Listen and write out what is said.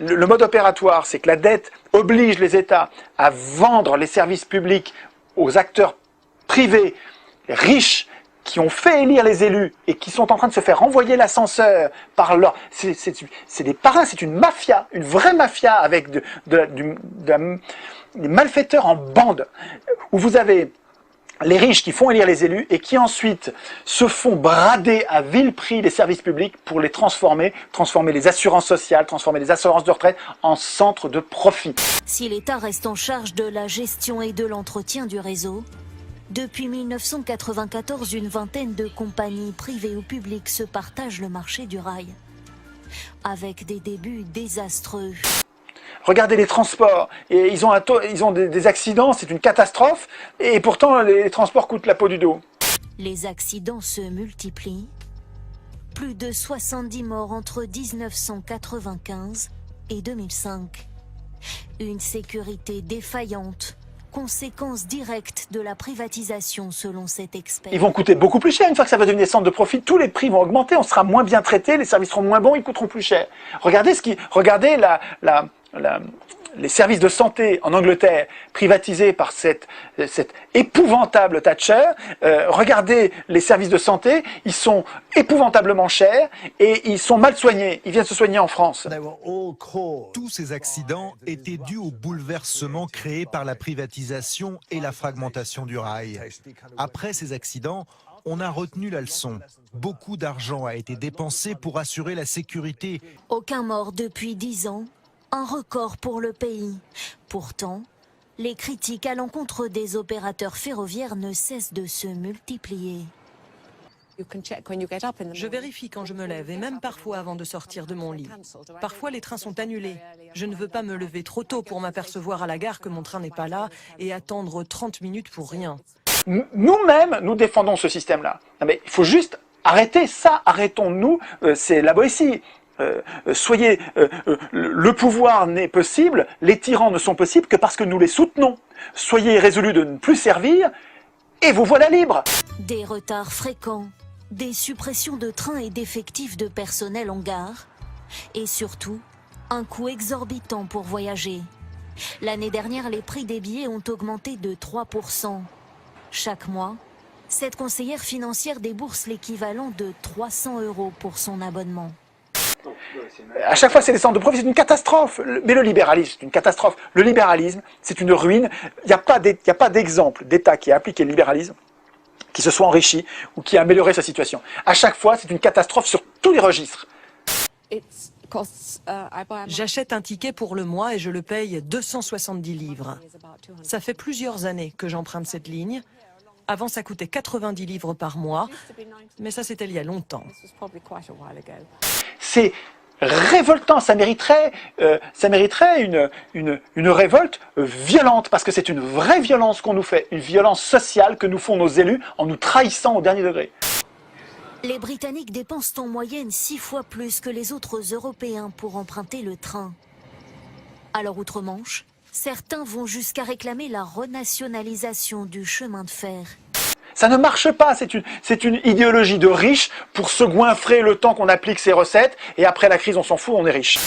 le mode opératoire, c'est que la dette oblige les États à vendre les services publics aux acteurs privés, riches, qui ont fait élire les élus et qui sont en train de se faire renvoyer l'ascenseur par leur... C'est des parrains, c'est une mafia, une vraie mafia avec des malfaiteurs en bande, où vous avez les riches qui font élire les élus et qui ensuite se font brader à vil prix les services publics pour les transformer les assurances sociales, transformer les assurances de retraite en centres de profit. Si l'État reste en charge de la gestion et de l'entretien du réseau, depuis 1994, une vingtaine de compagnies privées ou publiques se partagent le marché du rail, avec des débuts désastreux. Regardez les transports, et ils ont des accidents, c'est une catastrophe, et pourtant les transports coûtent la peau du dos. Les accidents se multiplient. Plus de 70 morts entre 1995 et 2005. Une sécurité défaillante, conséquence directe de la privatisation selon cet expert. Ils vont coûter beaucoup plus cher une fois que ça va devenir centre de profit. Tous les prix vont augmenter, on sera moins bien traité, les services seront moins bons, ils coûteront plus cher. Regardez les services de santé en Angleterre privatisés par cette épouvantable Thatcher. Regardez les services de santé, ils sont épouvantablement chers et ils sont mal soignés. Ils viennent se soigner en France. Tous ces accidents étaient dus au bouleversement créé par la privatisation et la fragmentation du rail. Après ces accidents, on a retenu la leçon. Beaucoup d'argent a été dépensé pour assurer la sécurité. Aucun mort depuis 10 ans. Un record pour le pays. Pourtant, les critiques à l'encontre des opérateurs ferroviaires ne cessent de se multiplier. Je vérifie quand je me lève et même parfois avant de sortir de mon lit. Parfois les trains sont annulés. Je ne veux pas me lever trop tôt pour m'apercevoir à la gare que mon train n'est pas là et attendre 30 minutes pour rien. Nous-mêmes, nous défendons ce système-là. Mais il faut juste arrêter ça, arrêtons-nous, c'est la Boétie. Le pouvoir n'est possible, les tyrans ne sont possibles que parce que nous les soutenons. Soyez résolus de ne plus servir et vous voilà libres. Des retards fréquents, des suppressions de trains et d'effectifs de personnel en gare, et surtout, un coût exorbitant pour voyager. L'année dernière, les prix des billets ont augmenté de 3%. Chaque mois, cette conseillère financière débourse l'équivalent de 300 € pour son abonnement. À chaque fois, c'est des centres de profit, c'est une catastrophe. Mais le libéralisme, c'est une catastrophe. Le libéralisme, c'est une ruine. Il n'y a pas d'exemple d'État qui a appliqué le libéralisme, qui se soit enrichi ou qui a amélioré sa situation. À chaque fois, c'est une catastrophe sur tous les registres. J'achète un ticket pour le mois et je le paye 270 livres. Ça fait plusieurs années que j'emprunte cette ligne. Avant, ça coûtait 90 livres par mois, mais ça, c'était il y a longtemps. C'est révoltant, ça mériterait une révolte violente, parce que c'est une vraie violence qu'on nous fait, une violence sociale que nous font nos élus en nous trahissant au dernier degré. Les Britanniques dépensent en moyenne 6 fois plus que les autres Européens pour emprunter le train. Alors outre-Manche, certains vont jusqu'à réclamer la renationalisation du chemin de fer. Ça ne marche pas, c'est une idéologie de riches pour se goinfrer le temps qu'on applique ces recettes, et après la crise on s'en fout, on est riche.